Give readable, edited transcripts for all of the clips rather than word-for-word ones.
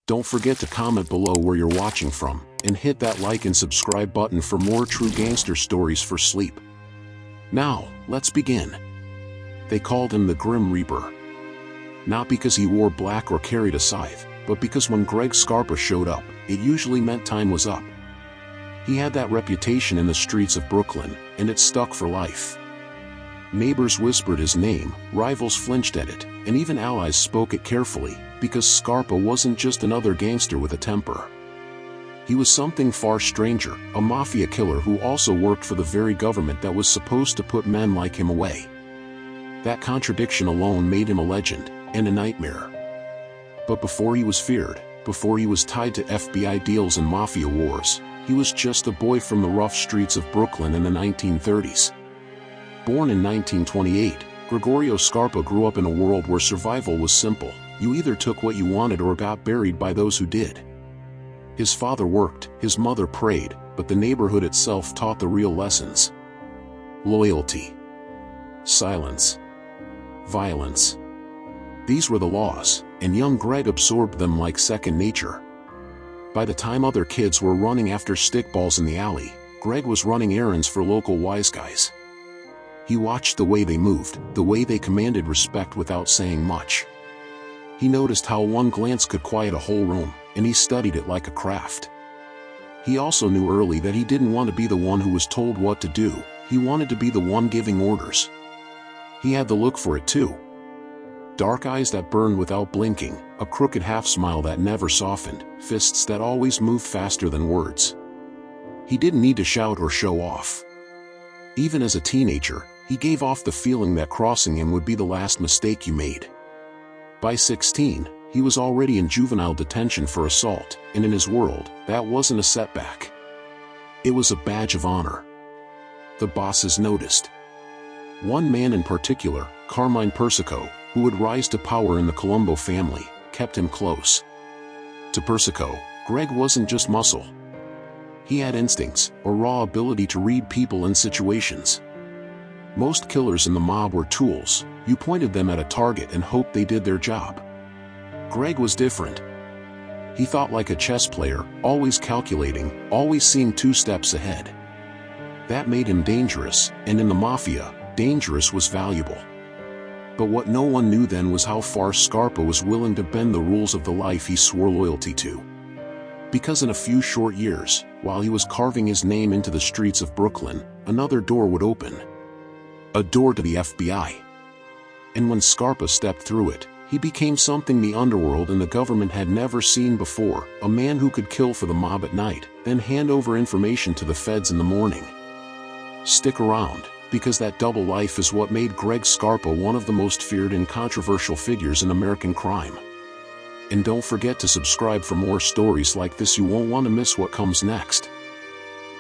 Don't forget to comment below where you're watching from, and hit that like and subscribe button for more true gangster stories for sleep. Now, let's begin. They called him the Grim Reaper. Not because he wore black or carried a scythe, but because when Greg Scarpa showed up, it usually meant time was up. He had that reputation in the streets of Brooklyn, and it stuck for life. Neighbors whispered his name, rivals flinched at it, and even allies spoke it carefully, because Scarpa wasn't just another gangster with a temper. He was something far stranger, a mafia killer who also worked for the very government that was supposed to put men like him away. That contradiction alone made him a legend, and a nightmare. But before he was feared, before he was tied to FBI deals and mafia wars, he was just a boy from the rough streets of Brooklyn in the 1930s. Born in 1928, Gregorio Scarpa grew up in a world where survival was simple. You either took what you wanted or got buried by those who did. His father worked, his mother prayed, but the neighborhood itself taught the real lessons. Loyalty. Silence. Violence. These were the laws, and young Greg absorbed them like second nature. By the time other kids were running after stickballs in the alley, Greg was running errands for local wise guys. He watched the way they moved, the way they commanded respect without saying much. He noticed how one glance could quiet a whole room, and he studied it like a craft. He also knew early that he didn't want to be the one who was told what to do, he wanted to be the one giving orders. He had the look for it too. Dark eyes that burned without blinking, a crooked half-smile that never softened, fists that always moved faster than words. He didn't need to shout or show off. Even as a teenager, he gave off the feeling that crossing him would be the last mistake you made. By 16, he was already in juvenile detention for assault, and in his world, that wasn't a setback. It was a badge of honor. The bosses noticed. One man in particular, Carmine Persico, who would rise to power in the Colombo family, kept him close. To Persico, Greg wasn't just muscle. He had instincts, a raw ability to read people and situations. Most killers in the mob were tools. You pointed them at a target and hoped they did their job. Greg was different. He thought like a chess player, always calculating, always seeing 2 steps ahead. That made him dangerous, and in the mafia, dangerous was valuable. But what no one knew then was how far Scarpa was willing to bend the rules of the life he swore loyalty to. Because in a few short years, while he was carving his name into the streets of Brooklyn, another door would open. A door to the FBI. And when Scarpa stepped through it, he became something the underworld and the government had never seen before, a man who could kill for the mob at night, then hand over information to the feds in the morning. Stick around, because that double life is what made Greg Scarpa one of the most feared and controversial figures in American crime. And don't forget to subscribe for more stories like this. You won't want to miss what comes next.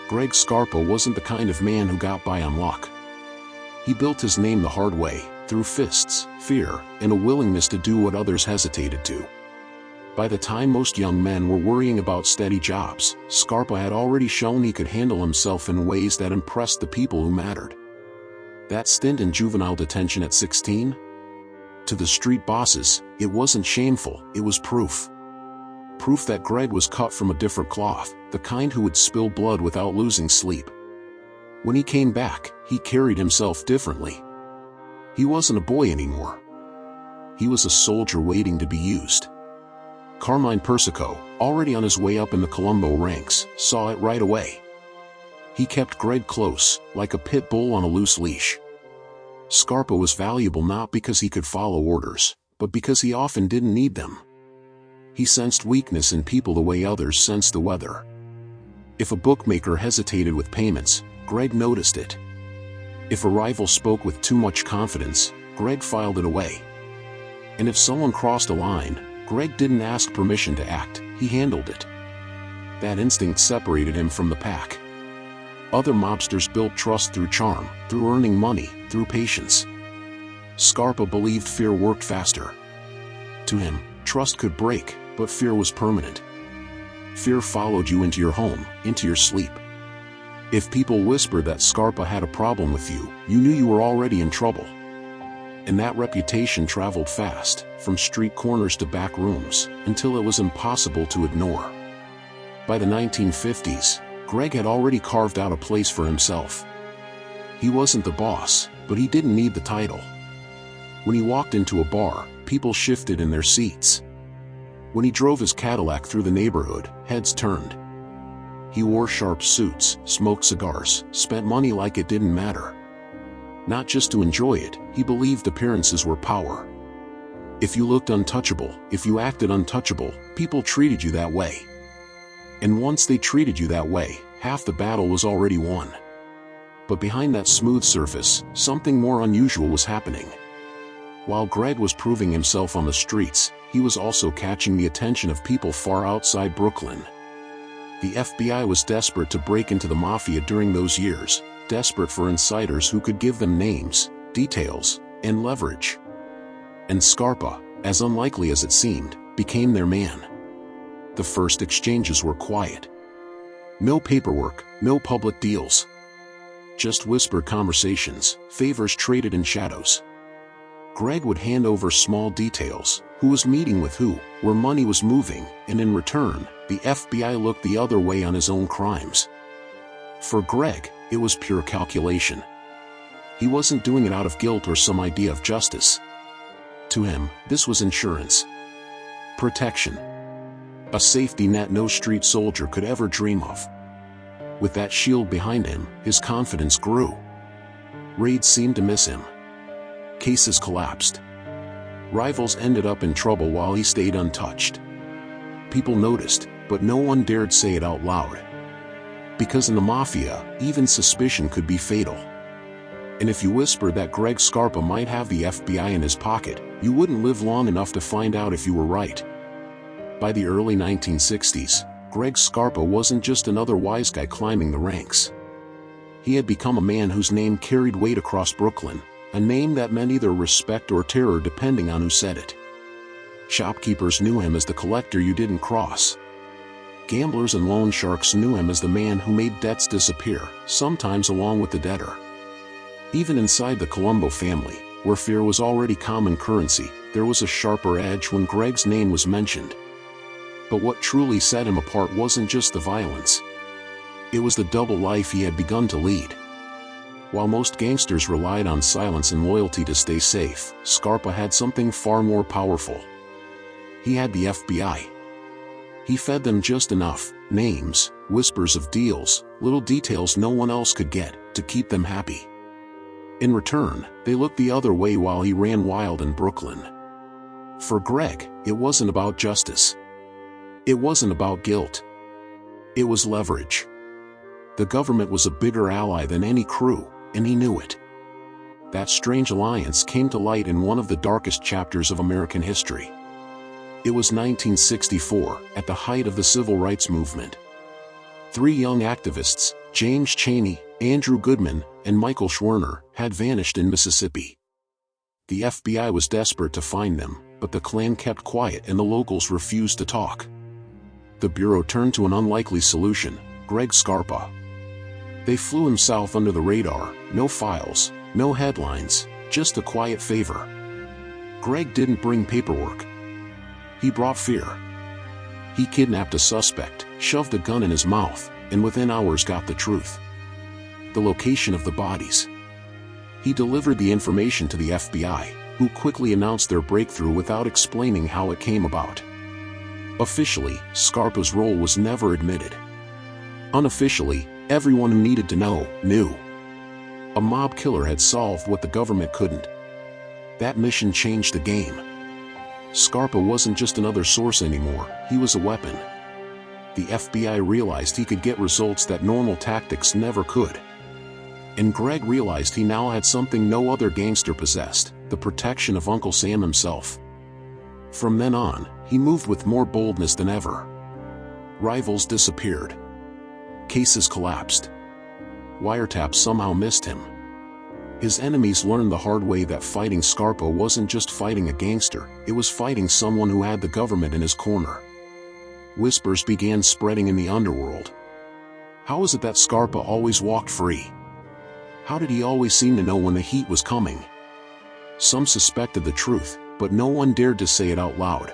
Greg Scarpa wasn't the kind of man who got by on luck. He built his name the hard way, through fists, fear, and a willingness to do what others hesitated to. By the time most young men were worrying about steady jobs, Scarpa had already shown he could handle himself in ways that impressed the people who mattered. That stint in juvenile detention at 16? To the street bosses, it wasn't shameful, it was proof. Proof that Greg was cut from a different cloth, the kind who would spill blood without losing sleep. When he came back, he carried himself differently. He wasn't a boy anymore. He was a soldier waiting to be used. Carmine Persico, already on his way up in the Colombo ranks, saw it right away. He kept Greg close, like a pit bull on a loose leash. Scarpa was valuable not because he could follow orders, but because he often didn't need them. He sensed weakness in people the way others sensed the weather. If a bookmaker hesitated with payments, Greg noticed it. If a rival spoke with too much confidence, Greg filed it away. And if someone crossed a line, Greg didn't ask permission to act, he handled it. That instinct separated him from the pack. Other mobsters built trust through charm, through earning money, through patience. Scarpa believed fear worked faster. To him, trust could break, but fear was permanent. Fear followed you into your home, into your sleep. If people whispered that Scarpa had a problem with you, you knew you were already in trouble. And that reputation traveled fast, from street corners to back rooms, until it was impossible to ignore. By the 1950s, Greg had already carved out a place for himself. He wasn't the boss, but he didn't need the title. When he walked into a bar, people shifted in their seats. When he drove his Cadillac through the neighborhood, heads turned. He wore sharp suits, smoked cigars, spent money like it didn't matter. Not just to enjoy it, he believed appearances were power. If you looked untouchable, if you acted untouchable, people treated you that way. And once they treated you that way, half the battle was already won. But behind that smooth surface, something more unusual was happening. While Greg was proving himself on the streets, he was also catching the attention of people far outside Brooklyn. The FBI was desperate to break into the Mafia during those years, desperate for insiders who could give them names, details, and leverage. And Scarpa, as unlikely as it seemed, became their man. The first exchanges were quiet. No paperwork, no public deals. Just whispered conversations, favors traded in shadows. Greg would hand over small details, who was meeting with who, where money was moving, and in return, the FBI looked the other way on his own crimes. For Greg, it was pure calculation. He wasn't doing it out of guilt or some idea of justice. To him, this was insurance. Protection. A safety net no street soldier could ever dream of. With that shield behind him, his confidence grew. Raids seemed to miss him. Cases collapsed. Rivals ended up in trouble while he stayed untouched. People noticed, but no one dared say it out loud. Because in the Mafia, even suspicion could be fatal. And if you whispered that Greg Scarpa might have the FBI in his pocket, you wouldn't live long enough to find out if you were right. By the early 1960s, Greg Scarpa wasn't just another wise guy climbing the ranks. He had become a man whose name carried weight across Brooklyn, a name that meant either respect or terror depending on who said it. Shopkeepers knew him as the collector you didn't cross. Gamblers and loan sharks knew him as the man who made debts disappear, sometimes along with the debtor. Even inside the Colombo family, where fear was already common currency, there was a sharper edge when Greg's name was mentioned. But what truly set him apart wasn't just the violence. It was the double life he had begun to lead. While most gangsters relied on silence and loyalty to stay safe, Scarpa had something far more powerful. He had the FBI. He fed them just enough, names, whispers of deals, little details no one else could get, to keep them happy. In return, they looked the other way while he ran wild in Brooklyn. For Greg, it wasn't about justice. It wasn't about guilt. It was leverage. The government was a bigger ally than any crew, and he knew it. That strange alliance came to light in one of the darkest chapters of American history. It was 1964, at the height of the civil rights movement. Three young activists, James Chaney, Andrew Goodman, and Michael Schwerner, had vanished in Mississippi. The FBI was desperate to find them, but the Klan kept quiet and the locals refused to talk. The Bureau turned to an unlikely solution, Greg Scarpa. They flew him south under the radar, no files, no headlines, just a quiet favor. Greg didn't bring paperwork. He brought fear. He kidnapped a suspect, shoved a gun in his mouth, and within hours got the truth. The location of the bodies. He delivered the information to the FBI, who quickly announced their breakthrough without explaining how it came about. Officially, Scarpa's role was never admitted. Unofficially, everyone who needed to know, knew. A mob killer had solved what the government couldn't. That mission changed the game. Scarpa wasn't just another source anymore, he was a weapon. The FBI realized he could get results that normal tactics never could. And Greg realized he now had something no other gangster possessed, the protection of Uncle Sam himself. From then on, he moved with more boldness than ever. Rivals disappeared. Cases collapsed. Wiretaps somehow missed him. His enemies learned the hard way that fighting Scarpa wasn't just fighting a gangster, it was fighting someone who had the government in his corner. Whispers began spreading in the underworld. How was it that Scarpa always walked free? How did he always seem to know when the heat was coming? Some suspected the truth, but no one dared to say it out loud.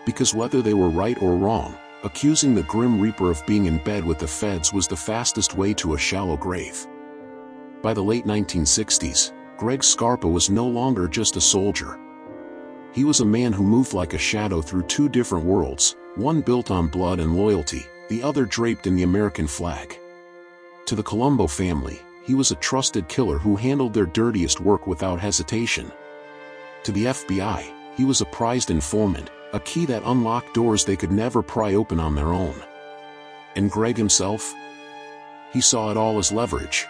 Because whether they were right or wrong, accusing the Grim Reaper of being in bed with the feds was the fastest way to a shallow grave. By the late 1960s, Greg Scarpa was no longer just a soldier. He was a man who moved like a shadow through two different worlds, one built on blood and loyalty, the other draped in the American flag. To the Colombo family, he was a trusted killer who handled their dirtiest work without hesitation. To the FBI, he was a prized informant, a key that unlocked doors they could never pry open on their own. And Greg himself? He saw it all as leverage.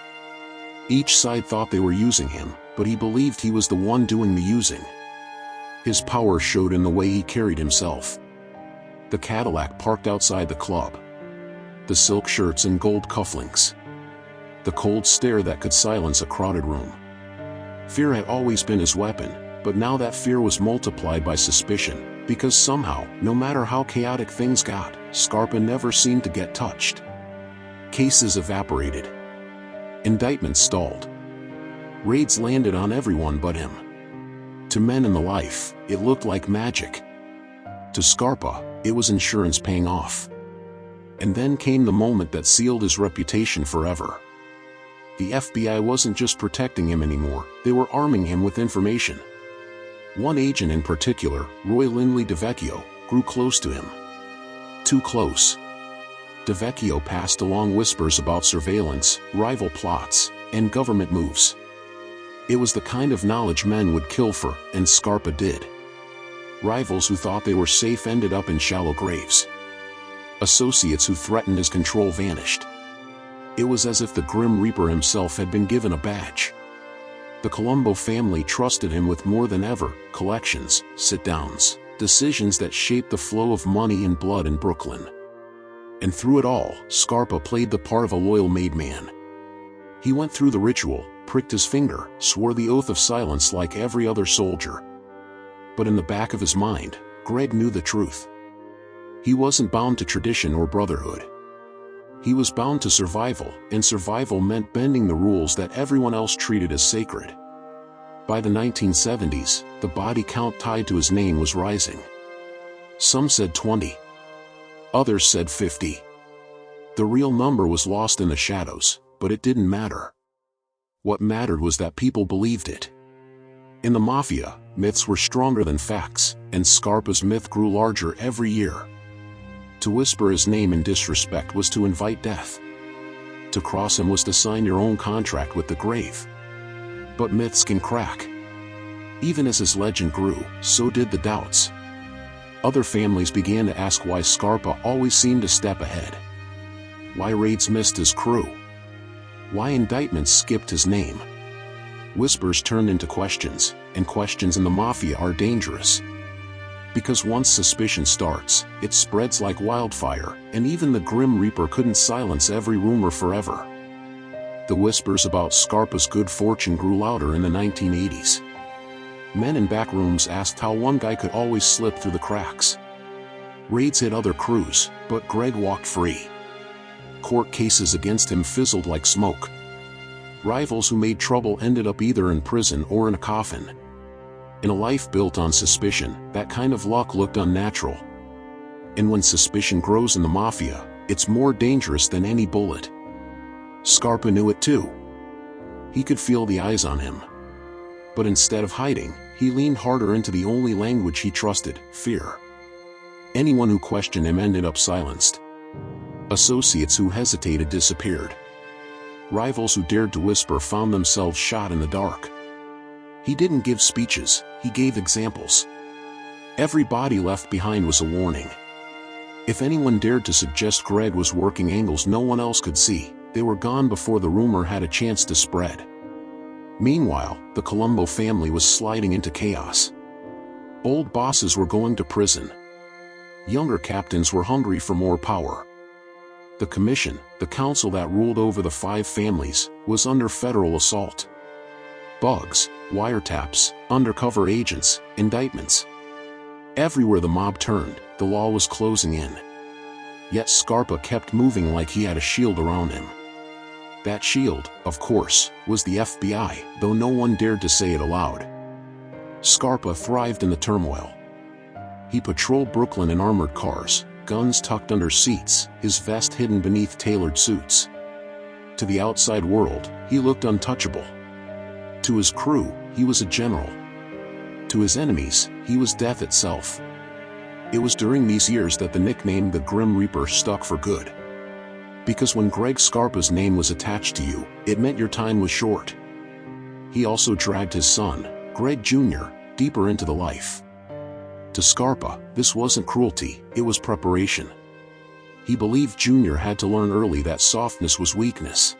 Each side thought they were using him, but he believed he was the one doing the using. His power showed in the way he carried himself. The Cadillac parked outside the club. The silk shirts and gold cufflinks. The cold stare that could silence a crowded room. Fear had always been his weapon, but now that fear was multiplied by suspicion, because somehow, no matter how chaotic things got, Scarpa never seemed to get touched. Cases evaporated. Indictments stalled. Raids landed on everyone but him. To men in the life, it looked like magic. To Scarpa, it was insurance paying off. And then came the moment that sealed his reputation forever. The FBI wasn't just protecting him anymore, they were arming him with information. One agent in particular, Roy Lindley DeVecchio, grew close to him. Too close. DeVecchio passed along whispers about surveillance, rival plots, and government moves. It was the kind of knowledge men would kill for, and Scarpa did. Rivals who thought they were safe ended up in shallow graves. Associates who threatened his control vanished. It was as if the Grim Reaper himself had been given a badge. The Colombo family trusted him with more than ever: collections, sit-downs, decisions that shaped the flow of money and blood in Brooklyn. And through it all, Scarpa played the part of a loyal made man. He went through the ritual, pricked his finger, swore the oath of silence like every other soldier. But in the back of his mind, Greg knew the truth. He wasn't bound to tradition or brotherhood. He was bound to survival, and survival meant bending the rules that everyone else treated as sacred. By the 1970s, the body count tied to his name was rising. Some said 20. Others said 50. The real number was lost in the shadows, but it didn't matter. What mattered was that people believed it. In the Mafia, myths were stronger than facts, and Scarpa's myth grew larger every year. To whisper his name in disrespect was to invite death. To cross him was to sign your own contract with the grave. But myths can crack. Even as his legend grew, so did the doubts. Other families began to ask why Scarpa always seemed a step ahead. Why raids missed his crew? Why indictments skipped his name? Whispers turned into questions, and questions in the Mafia are dangerous. Because once suspicion starts, it spreads like wildfire, and even the Grim Reaper couldn't silence every rumor forever. The whispers about Scarpa's good fortune grew louder in the 1980s. Men in back rooms asked how one guy could always slip through the cracks. Raids hit other crews, but Greg walked free. Court cases against him fizzled like smoke. Rivals who made trouble ended up either in prison or in a coffin. In a life built on suspicion, that kind of luck looked unnatural. And when suspicion grows in the Mafia, it's more dangerous than any bullet. Scarpa knew it too. He could feel the eyes on him. But instead of hiding, he leaned harder into the only language he trusted: fear. Anyone who questioned him ended up silenced. Associates who hesitated disappeared. Rivals who dared to whisper found themselves shot in the dark. He didn't give speeches, he gave examples. Every body left behind was a warning. If anyone dared to suggest Greg was working angles no one else could see, they were gone before the rumor had a chance to spread. Meanwhile, the Colombo family was sliding into chaos. Old bosses were going to prison. Younger captains were hungry for more power. The commission, the council that ruled over the 5 families, was under federal assault. Bugs, wiretaps, undercover agents, indictments. Everywhere the mob turned, the law was closing in. Yet Scarpa kept moving like he had a shield around him. That shield, of course, was the FBI, though no one dared to say it aloud. Scarpa thrived in the turmoil. He patrolled Brooklyn in armored cars, guns tucked under seats, his vest hidden beneath tailored suits. To the outside world, he looked untouchable. To his crew, he was a general. To his enemies, he was death itself. It was during these years that the nickname the Grim Reaper stuck for good. Because when Greg Scarpa's name was attached to you, it meant your time was short. He also dragged his son, Greg Jr., deeper into the life. To Scarpa, this wasn't cruelty, it was preparation. He believed Jr. had to learn early that softness was weakness.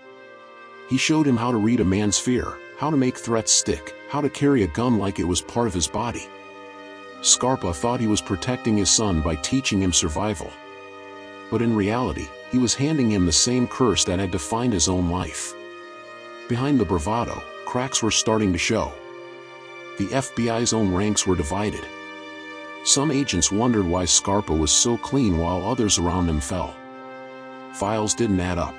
He showed him how to read a man's fear, how to make threats stick, how to carry a gun like it was part of his body. Scarpa thought he was protecting his son by teaching him survival. But in reality, he was handing him the same curse that had defined his own life. Behind the bravado, cracks were starting to show. The FBI's own ranks were divided. Some agents wondered why Scarpa was so clean while others around him fell. Files didn't add up.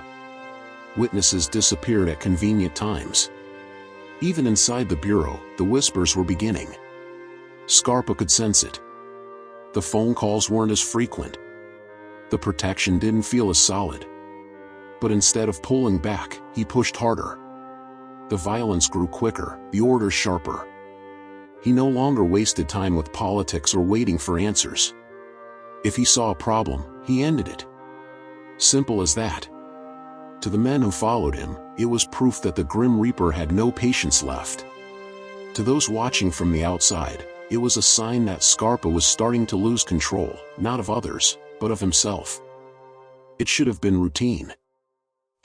Witnesses disappeared at convenient times. Even inside the bureau, the whispers were beginning. Scarpa could sense it. The phone calls weren't as frequent. The protection didn't feel as solid. But instead of pulling back, he pushed harder. The violence grew quicker, the orders sharper. He no longer wasted time with politics or waiting for answers. If he saw a problem, he ended it. Simple as that. To the men who followed him, it was proof that the Grim Reaper had no patience left. To those watching from the outside, it was a sign that Scarpa was starting to lose control, not of others, but of himself. It should have been routine.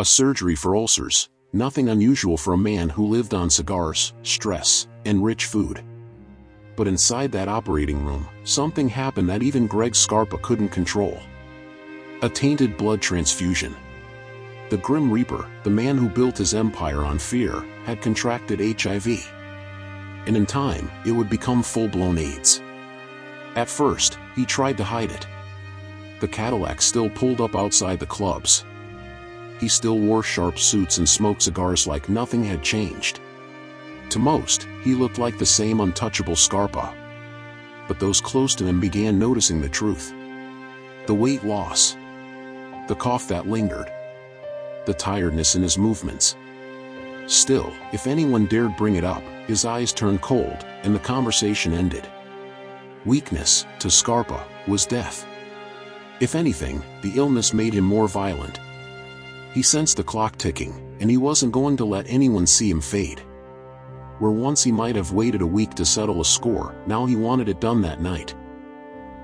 A surgery for ulcers, nothing unusual for a man who lived on cigars, stress, and rich food. But inside that operating room, something happened that even Greg Scarpa couldn't control. A tainted blood transfusion. The Grim Reaper, the man who built his empire on fear, had contracted HIV. And in time, it would become full-blown AIDS. At first, he tried to hide it. The Cadillac still pulled up outside the clubs. He still wore sharp suits and smoked cigars like nothing had changed. To most, he looked like the same untouchable Scarpa. But those close to him began noticing the truth. The weight loss. The cough that lingered. The tiredness in his movements. Still, if anyone dared bring it up, his eyes turned cold, and the conversation ended. Weakness, to Scarpa, was death. If anything, the illness made him more violent. He sensed the clock ticking, and he wasn't going to let anyone see him fade. Where once he might have waited a week to settle a score, now he wanted it done that night.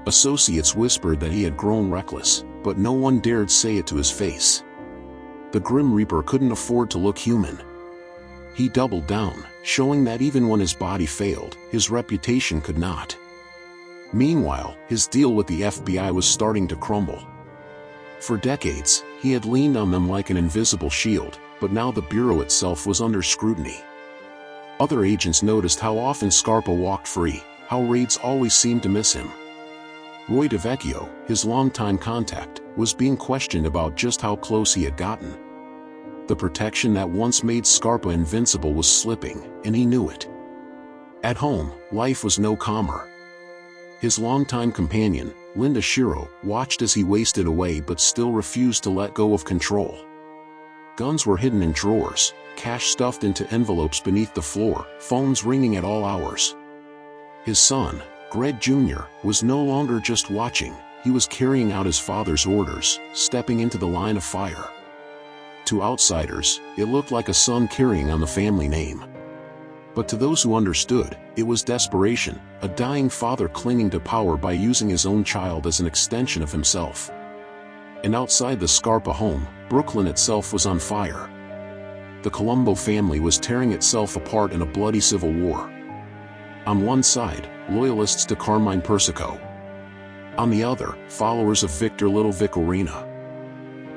Associates whispered that he had grown reckless, but no one dared say it to his face. The Grim Reaper couldn't afford to look human. He doubled down, showing that even when his body failed, his reputation could not. Meanwhile, his deal with the FBI was starting to crumble. For decades, he had leaned on them like an invisible shield, but now the Bureau itself was under scrutiny. Other agents noticed how often Scarpa walked free, how raids always seemed to miss him. Roy DeVecchio, his longtime contact, was being questioned about just how close he had gotten. The protection that once made Scarpa invincible was slipping, and he knew it. At home, life was no calmer. His longtime companion, Linda Shiro, watched as he wasted away but still refused to let go of control. Guns were hidden in drawers, cash stuffed into envelopes beneath the floor, phones ringing at all hours. His son, Greg Jr., was no longer just watching, he was carrying out his father's orders, stepping into the line of fire. To outsiders, it looked like a son carrying on the family name. But to those who understood, it was desperation, a dying father clinging to power by using his own child as an extension of himself. And outside the Scarpa home, Brooklyn itself was on fire. The Colombo family was tearing itself apart in a bloody civil war. On one side, loyalists to Carmine Persico. On the other, followers of Victor Little Vic Orena.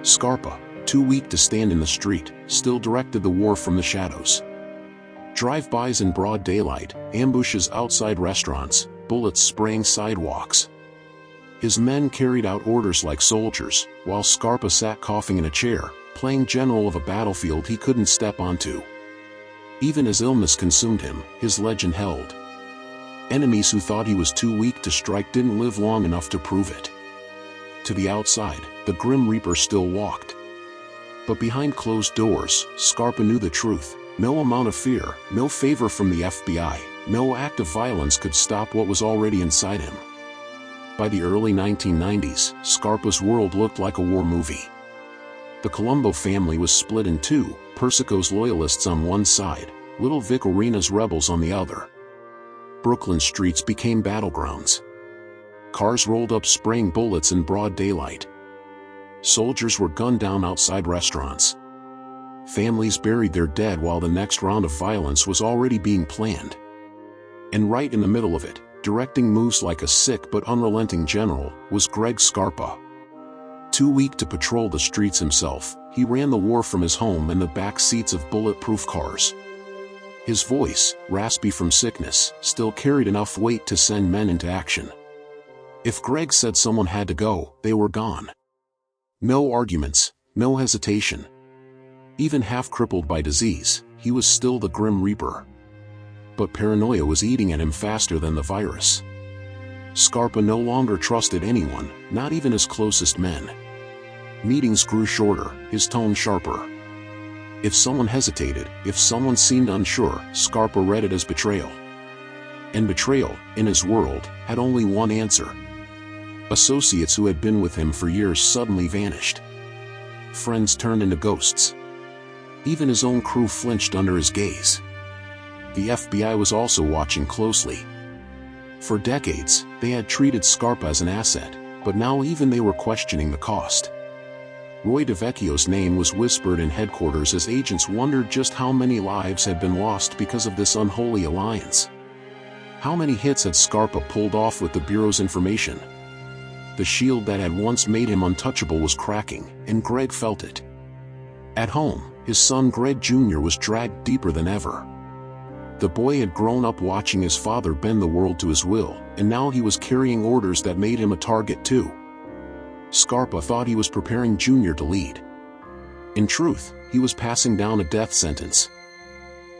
Scarpa, too weak to stand in the street, still directed the war from the shadows. Drive-bys in broad daylight, ambushes outside restaurants, bullets spraying sidewalks. His men carried out orders like soldiers, while Scarpa sat coughing in a chair, playing general of a battlefield he couldn't step onto. Even as illness consumed him, his legend held. Enemies who thought he was too weak to strike didn't live long enough to prove it. To the outside, the Grim Reaper still walked. But behind closed doors, Scarpa knew the truth. No amount of fear, no favor from the FBI, no act of violence could stop what was already inside him. By the early 1990s, Scarpa's world looked like a war movie. The Colombo family was split in two, Persico's loyalists on one side, Little Vic Arena's rebels on the other. Brooklyn streets became battlegrounds. Cars rolled up spraying bullets in broad daylight. Soldiers were gunned down outside restaurants. Families buried their dead while the next round of violence was already being planned. And right in the middle of it, directing moves like a sick but unrelenting general, was Greg Scarpa. Too weak to patrol the streets himself, he ran the war from his home in the back seats of bulletproof cars. His voice, raspy from sickness, still carried enough weight to send men into action. If Greg said someone had to go, they were gone. No arguments, no hesitation. Even half-crippled by disease, he was still the Grim Reaper. But paranoia was eating at him faster than the virus. Scarpa no longer trusted anyone, not even his closest men. Meetings grew shorter, his tone sharper. If someone hesitated, if someone seemed unsure, Scarpa read it as betrayal. And betrayal, in his world, had only one answer. Associates who had been with him for years suddenly vanished. Friends turned into ghosts. Even his own crew flinched under his gaze. The FBI was also watching closely. For decades, they had treated Scarpa as an asset, but now even they were questioning the cost. Roy DeVecchio's name was whispered in headquarters as agents wondered just how many lives had been lost because of this unholy alliance. How many hits had Scarpa pulled off with the Bureau's information? The shield that had once made him untouchable was cracking, and Greg felt it. At home, his son Greg Jr. was dragged deeper than ever. The boy had grown up watching his father bend the world to his will, and now he was carrying orders that made him a target too. Scarpa thought he was preparing Jr. to lead. In truth, he was passing down a death sentence.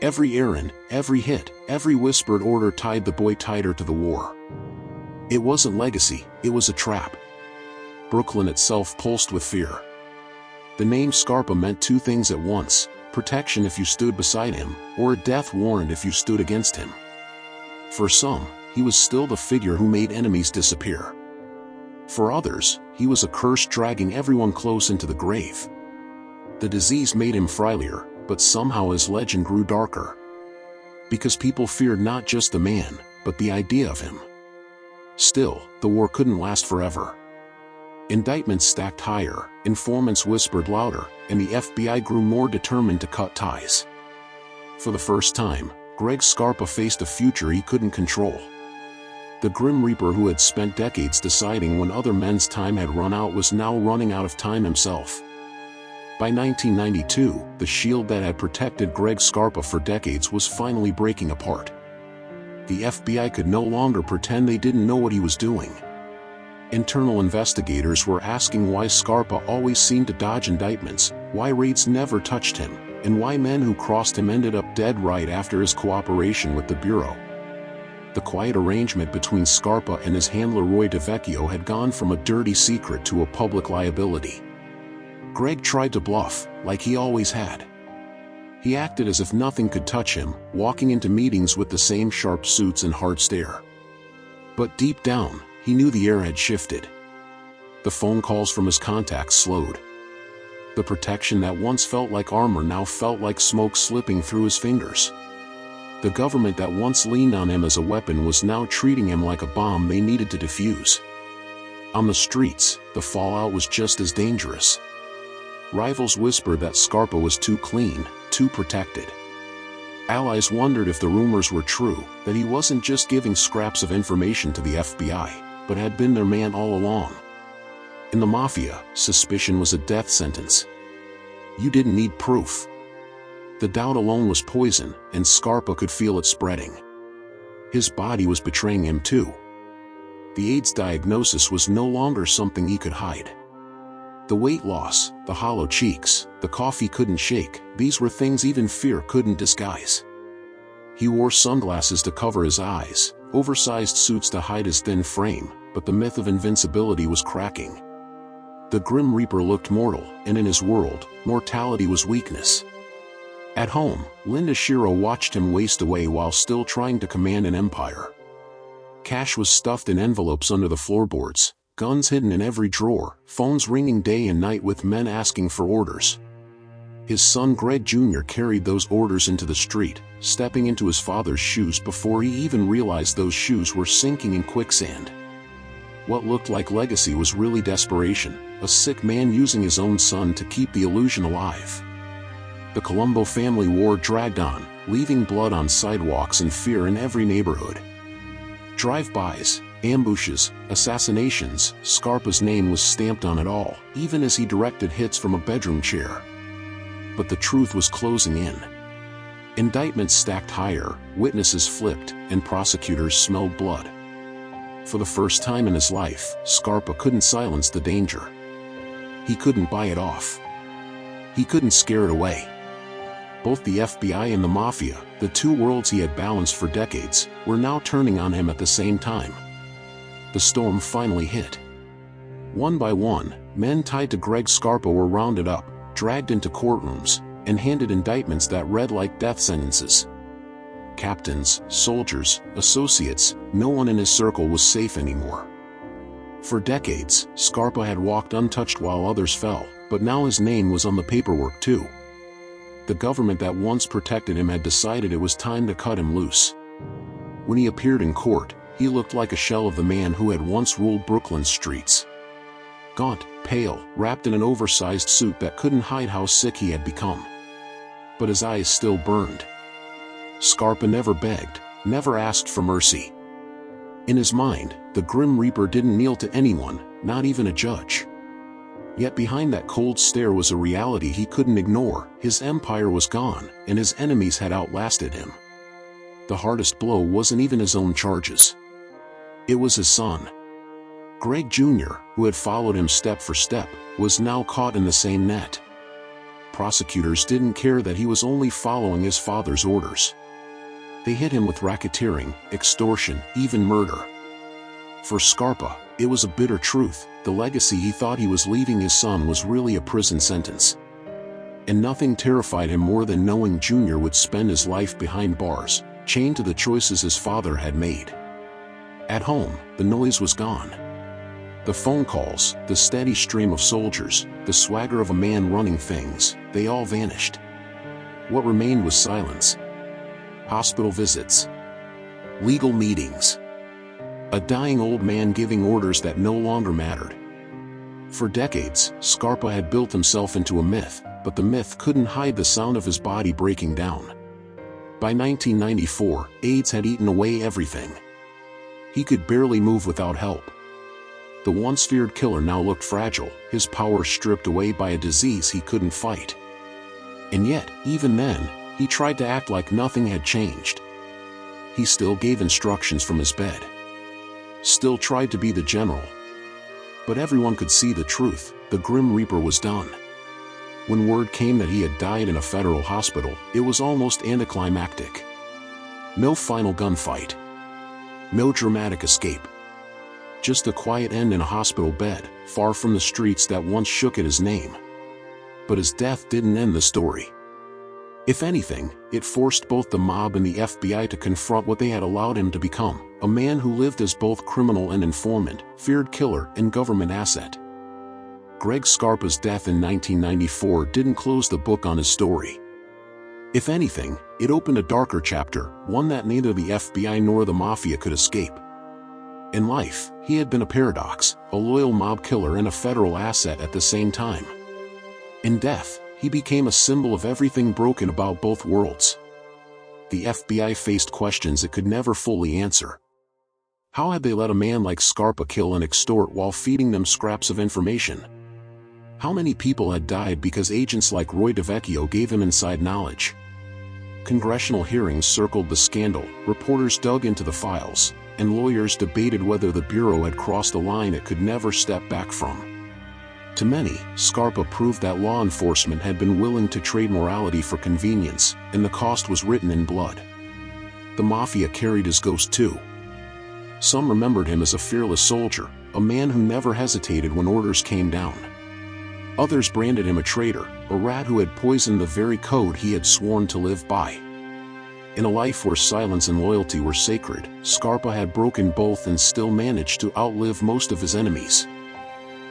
Every errand, every hit, every whispered order tied the boy tighter to the war. It wasn't legacy, it was a trap. Brooklyn itself pulsed with fear. The name Scarpa meant two things at once: protection if you stood beside him, or a death warrant if you stood against him. For some, he was still the figure who made enemies disappear. For others, he was a curse dragging everyone close into the grave. The disease made him frilier, but somehow his legend grew darker. Because people feared not just the man, but the idea of him. Still, the war couldn't last forever. Indictments stacked higher, informants whispered louder, and the FBI grew more determined to cut ties. For the first time, Greg Scarpa faced a future he couldn't control. The Grim Reaper who had spent decades deciding when other men's time had run out was now running out of time himself. By 1992, the shield that had protected Greg Scarpa for decades was finally breaking apart. The FBI could no longer pretend they didn't know what he was doing. Internal investigators were asking why Scarpa always seemed to dodge indictments, why raids never touched him, and why men who crossed him ended up dead right after his cooperation with the Bureau. The quiet arrangement between Scarpa and his handler Roy DeVecchio had gone from a dirty secret to a public liability. Greg tried to bluff, like he always had. He acted as if nothing could touch him, walking into meetings with the same sharp suits and hard stare. But deep down, he knew the air had shifted. The phone calls from his contacts slowed. The protection that once felt like armor now felt like smoke slipping through his fingers. The government that once leaned on him as a weapon was now treating him like a bomb they needed to defuse. On the streets, the fallout was just as dangerous. Rivals whispered that Scarpa was too clean, too protected. Allies wondered if the rumors were true, that he wasn't just giving scraps of information to the FBI, but had been their man all along. In the Mafia, suspicion was a death sentence. You didn't need proof. The doubt alone was poison, and Scarpa could feel it spreading. His body was betraying him too. The AIDS diagnosis was no longer something he could hide. The weight loss, the hollow cheeks, the cough he couldn't shake, these were things even fear couldn't disguise. He wore sunglasses to cover his eyes, oversized suits to hide his thin frame, but the myth of invincibility was cracking. The Grim Reaper looked mortal, and in his world, mortality was weakness. At home, Linda Shiro watched him waste away while still trying to command an empire. Cash was stuffed in envelopes under the floorboards, guns hidden in every drawer, phones ringing day and night with men asking for orders. His son Greg Jr. carried those orders into the street, stepping into his father's shoes before he even realized those shoes were sinking in quicksand. What looked like legacy was really desperation, a sick man using his own son to keep the illusion alive. The Colombo family war dragged on, leaving blood on sidewalks and fear in every neighborhood. Drive-bys, ambushes, assassinations, Scarpa's name was stamped on it all, even as he directed hits from a bedroom chair. But the truth was closing in. Indictments stacked higher, witnesses flipped, and prosecutors smelled blood. For the first time in his life, Scarpa couldn't silence the danger. He couldn't buy it off. He couldn't scare it away. Both the FBI and the Mafia, the two worlds he had balanced for decades, were now turning on him at the same time. The storm finally hit. One by one, men tied to Greg Scarpa were rounded up, dragged into courtrooms, and handed indictments that read like death sentences. Captains, soldiers, associates, no one in his circle was safe anymore. For decades, Scarpa had walked untouched while others fell, but now his name was on the paperwork too. The government that once protected him had decided it was time to cut him loose. When he appeared in court, he looked like a shell of the man who had once ruled Brooklyn's streets. Gaunt, pale, wrapped in an oversized suit that couldn't hide how sick he had become. But his eyes still burned. Scarpa never begged, never asked for mercy. In his mind, the Grim Reaper didn't kneel to anyone, not even a judge. Yet behind that cold stare was a reality he couldn't ignore. His empire was gone, and his enemies had outlasted him. The hardest blow wasn't even his own charges. It was his son. Greg Jr., who had followed him step for step, was now caught in the same net. Prosecutors didn't care that he was only following his father's orders. They hit him with racketeering, extortion, even murder. For Scarpa, it was a bitter truth. The legacy he thought he was leaving his son was really a prison sentence. And nothing terrified him more than knowing Jr. would spend his life behind bars, chained to the choices his father had made. At home, the noise was gone. The phone calls, the steady stream of soldiers, the swagger of a man running things, they all vanished. What remained was silence. Hospital visits. Legal meetings. A dying old man giving orders that no longer mattered. For decades, Scarpa had built himself into a myth, but the myth couldn't hide the sound of his body breaking down. By 1994, AIDS had eaten away everything. He could barely move without help. The once feared killer now looked fragile, his power stripped away by a disease he couldn't fight. And yet, even then, he tried to act like nothing had changed. He still gave instructions from his bed. Still tried to be the general. But everyone could see the truth, the Grim Reaper was done. When word came that he had died in a federal hospital, it was almost anticlimactic. No final gunfight. No dramatic escape. Just a quiet end in a hospital bed, far from the streets that once shook at his name. But his death didn't end the story. If anything, it forced both the mob and the FBI to confront what they had allowed him to become, a man who lived as both criminal and informant, feared killer and government asset. Greg Scarpa's death in 1994 didn't close the book on his story. If anything, it opened a darker chapter, one that neither the FBI nor the Mafia could escape. In life, he had been a paradox, a loyal mob killer and a federal asset at the same time. In death, he became a symbol of everything broken about both worlds. The FBI faced questions it could never fully answer. How had they let a man like Scarpa kill and extort while feeding them scraps of information? How many people had died because agents like Roy DeVecchio gave him inside knowledge? Congressional hearings circled the scandal, reporters dug into the files, and lawyers debated whether the Bureau had crossed a line it could never step back from. To many, Scarpa proved that law enforcement had been willing to trade morality for convenience, and the cost was written in blood. The Mafia carried his ghost too. Some remembered him as a fearless soldier, a man who never hesitated when orders came down. Others branded him a traitor, a rat who had poisoned the very code he had sworn to live by. In a life where silence and loyalty were sacred, Scarpa had broken both and still managed to outlive most of his enemies.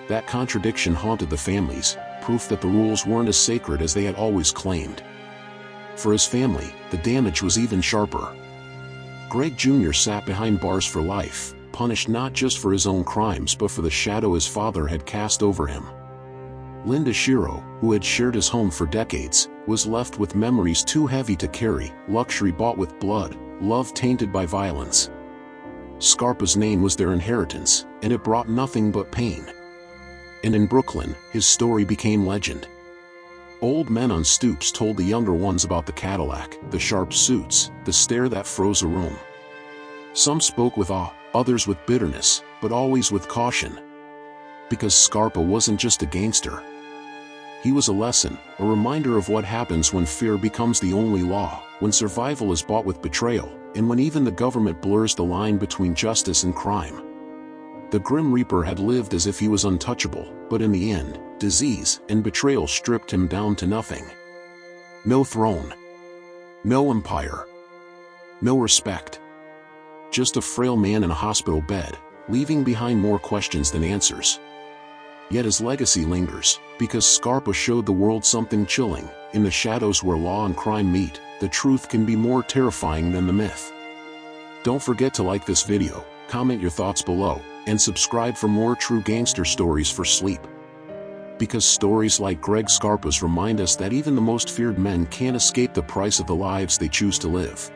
That contradiction haunted the families, proof that the rules weren't as sacred as they had always claimed. For his family, the damage was even sharper. Greg Jr. sat behind bars for life, punished not just for his own crimes but for the shadow his father had cast over him. Linda Shiro, who had shared his home for decades, was left with memories too heavy to carry, luxury bought with blood, love tainted by violence. Scarpa's name was their inheritance, and it brought nothing but pain. And in Brooklyn, his story became legend. Old men on stoops told the younger ones about the Cadillac, the sharp suits, the stare that froze a room. Some spoke with awe, others with bitterness, but always with caution. Because Scarpa wasn't just a gangster. He was a lesson, a reminder of what happens when fear becomes the only law, when survival is bought with betrayal, and when even the government blurs the line between justice and crime. The Grim Reaper had lived as if he was untouchable, but in the end, disease and betrayal stripped him down to nothing. No throne. No empire. No respect. Just a frail man in a hospital bed, leaving behind more questions than answers. Yet his legacy lingers, because Scarpa showed the world something chilling. In the shadows where law and crime meet, the truth can be more terrifying than the myth. Don't forget to like this video, comment your thoughts below, and subscribe for more true gangster stories for sleep. Because stories like Greg Scarpa's remind us that even the most feared men can't escape the price of the lives they choose to live.